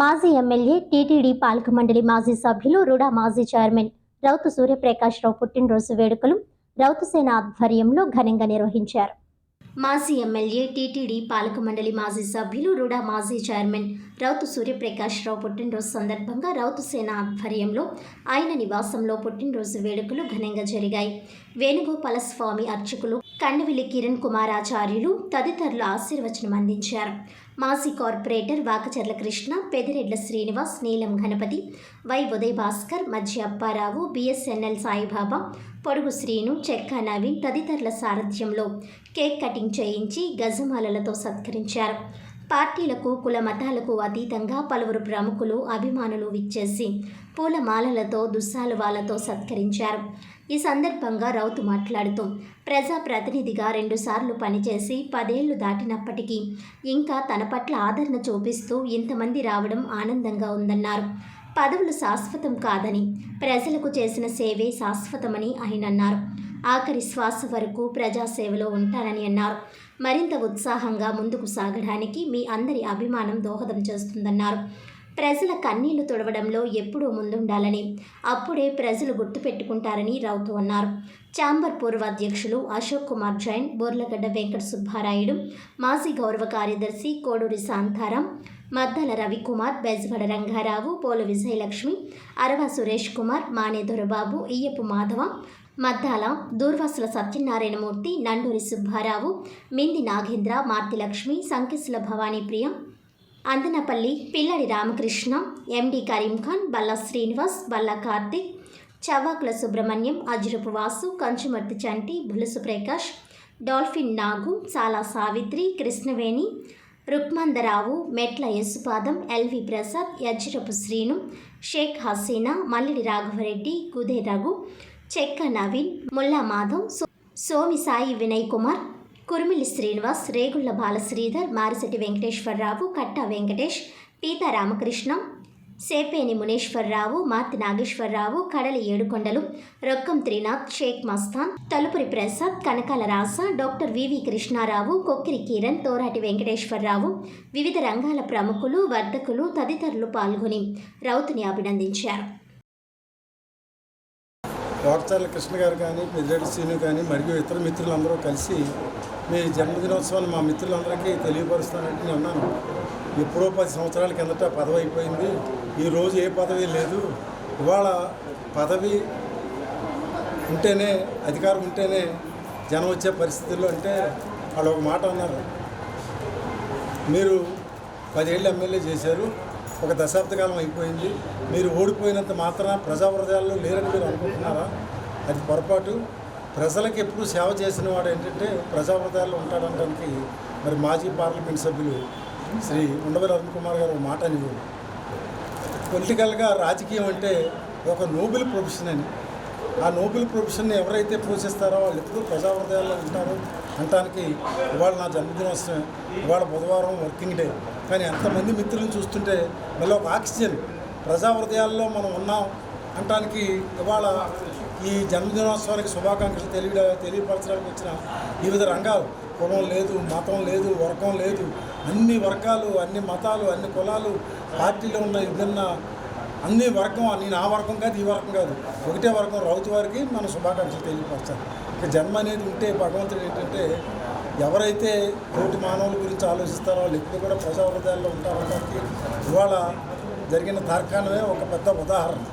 మాజీ MLA TTD పాలక మండలి మాజీ సభ్యులు రుడా మాజీ చైర్మన్ రౌతు సూర్యప్రకాశ్రావు పుట్టినరోజు వేడుకలు రౌతుసేన ఆధ్వర్యంలో ఘనంగా నిర్వహించారు. మాజీ ఎమ్మెల్యే టీటీడీ పాలక మండలి మాజీ సభ్యులు రుడా మాజీ చైర్మన్ రౌతు సూర్యప్రకాశ్రావు పుట్టినరోజు సందర్భంగా రౌతుసేన ఆధ్వర్యంలో ఆయన నివాసంలో పుట్టినరోజు వేడుకలు ఘనంగా జరిగాయి. వేణుగోపాల స్వామి అర్చకులు కన్నవిల్లి కిరణ్ కుమారాచార్యులు తదితరులు ఆశీర్వచనం అందించారు. మాజీ కార్పొరేటర్ వాకచర్ల కృష్ణ, పెదిరెడ్ల శ్రీనివాస్, నీలం గణపతి, వై ఉదయ్ భాస్కర్, మధ్య అప్పారావు, బిఎస్ఎన్ఎల్ సాయిబాబా, పొడుగు శ్రీను, చెక్క నవీన్ తదితరుల సారథ్యంలో కేక్ కటింగ్ చేయించి గజమాలలతో సత్కరించారు. పార్టీలకు కుల మతాలకు అతీతంగా పలువురు ప్రముఖులు అభిమానులు విచ్చేసి పూలమాలలతో దుస్సాలువాలతో సత్కరించారు. ఈ సందర్భంగా రౌతు మాట్లాడుతూ ప్రజాప్రతినిధిగా 2 సార్లు పనిచేసి 10 ఏళ్లు దాటినప్పటికీ ఇంకా తన పట్ల ఆదరణ చూపిస్తూ ఇంతమంది రావడం ఆనందంగా ఉందన్నారు. పదవులు శాశ్వతం కాదని, ప్రజలకు చేసిన సేవే శాశ్వతమని ఆయన అన్నారు. ఆఖరి శ్వాస వరకు ప్రజాసేవలో ఉంటానని అన్నారు. మరింత ఉత్సాహంగా ముందుకు సాగడానికి మీ అందరి అభిమానం దోహదం చేస్తుందన్నారు. ప్రజల కన్నీళ్లు తుడవడంలో ఎప్పుడూ ముందుండాలని, అప్పుడే ప్రజలు గుర్తుపెట్టుకుంటారని రౌతు అన్నారు. ఛాంబర్ పూర్వ అధ్యక్షులు అశోక్ కుమార్ జైన్, బోర్లగడ్డ వెంకట సుబ్బారాయుడు, మాజీ గౌరవ కార్యదర్శి కోడూరి శాంతారాం, మద్దాల రవికుమార్, బెజగడ రంగారావు, పోల విజయలక్ష్మి, అరవ సురేష్ కుమార్, మానే దొరబాబు, ఇయ్యపు మాధవ, మద్దాల దూర్వాసుల సత్యనారాయణమూర్తి, నండూరి సుబ్బారావు, మింది నాగేంద్ర, మార్తిలక్ష్మి, సంకెసుల భవానీప్రియ, అందనపల్లి పిల్లడి రామకృష్ణ, ఎండి కరీంఖాన్, బల్లా శ్రీనివాస్, బల్లా కార్తిక్, చవ్వాకుల సుబ్రహ్మణ్యం, అజ్రపు వాసు, కంచుమర్తి చంటి, బులుసు ప్రకాష్, డాల్ఫిన్ నాగు, సాలా సావిత్రి, కృష్ణవేణి, రుక్మందరావు, మెట్ల యసుపాదం, ఎల్వి ప్రసాద్, యజ్రపు శ్రీను, షేక్ హసీనా, మల్లిడి రాఘవరెడ్డి, గుదే రఘు, చెక్క నవీన్, ముల్లా మాధవ్, సోమి సాయి వినయ్ కుమార్, కురుమిల్లి శ్రీనివాస్, రేగుళ్ల బాలశ్రీధర్, మారిశెట్టి వెంకటేశ్వరరావు, కట్టా వెంకటేష్, పీతా రామకృష్ణ, సేపేని మునేశ్వరరావు, మార్తి నాగేశ్వరరావు, కడలి ఏడుకొండలు, రొక్కం త్రినాథ్, షేక్ మస్తాన్, తలుపురి ప్రసాద్, కనకాల రాస, డాక్టర్ వివి కృష్ణారావు, కొక్కిరి కిరణ్, తోరాటి వెంకటేశ్వరరావు, వివిధ రంగాల ప్రముఖులు, వర్తకులు తదితరులు పాల్గొని రౌతుని అభినందించారు. వాకచర్ల కృష్ణ గారు కానీ, పెద్దిరెడ్డి శ్రీను కానీ మరియు ఇతర మిత్రులందరూ కలిసి మీ జన్మదినోత్సవాన్ని మా మిత్రులందరికీ తెలియపరుస్తానంటే నేను అన్నాను. ఎప్పుడో 10 సంవత్సరాల కిందట పదవి అయిపోయింది, ఈరోజు ఏ పదవి లేదు. ఇవాళ పదవి ఉంటేనే, అధికారం ఉంటేనే జనం వచ్చే పరిస్థితుల్లో అంటే వాళ్ళు ఒక మాట అన్నారు, మీరు 10 ఏళ్ళు ఎమ్మెల్యే చేశారు, ఒక దశాబ్ద కాలం అయిపోయింది, మీరు ఓడిపోయినంత మాత్రాన ప్రజా హృదయాల్లో లేరని మీరు అనుకుంటున్నారా? అది పొరపాటు. ప్రజలకు ఎప్పుడు సేవ చేసిన వాడు ఏంటంటే ప్రజా హృదయాల్లో ఉంటాడనడానికి మరి మాజీ పార్లమెంట్ సభ్యులు శ్రీ ఉండవల్లి అరుణ్ కుమార్ గారు మాట అనేవారు. పొలిటికల్గా రాజకీయం అంటే ఒక నోబెల్ ప్రొఫెషన్ అని, ఆ నోబెల్ ప్రొఫెషన్ని ఎవరైతే పోషిస్తారో వాళ్ళు ఎప్పుడు ప్రజా హృదయాల్లో ఉంటారు అనటానికి ఇవాళ నా జన్మదినోత్సవం, ఇవాళ బుధవారం వర్కింగ్ డే. కానీ ఎంతమంది మిత్రులను చూస్తుంటే మళ్ళీ ఒక ఆక్సిజన్, ప్రజా హృదయాల్లో మనం ఉన్నాం అనటానికి ఇవాళ ఈ జన్మదినోత్సవానికి శుభాకాంక్షలు తెలియపరచడానికి వచ్చిన వివిధ రంగాలు, కులం లేదు, మతం లేదు, వర్గం లేదు, అన్ని వర్గాలు, అన్ని మతాలు, అన్ని కులాలు, పార్టీలో ఉన్న విభిన్న అన్ని వర్గం, నేను ఆ వర్గం కాదు, ఈ వర్గం కాదు, ఒకటే వర్గం రౌతు వారికి మన శుభాకాంక్షలు తెలియపరచాలి. ఇక జన్మ అనేది ఉంటే భగవంతుడు ఏంటంటే ఎవరైతే తోటి మానవుల గురించి ఆలోచిస్తారో వాళ్ళు ఎప్పుడు కూడా ప్రజా హృదయాల్లో ఉంటారనడానికి ఇవాళ జరిగిన తార్కాణమే ఒక పెద్ద ఉదాహరణ.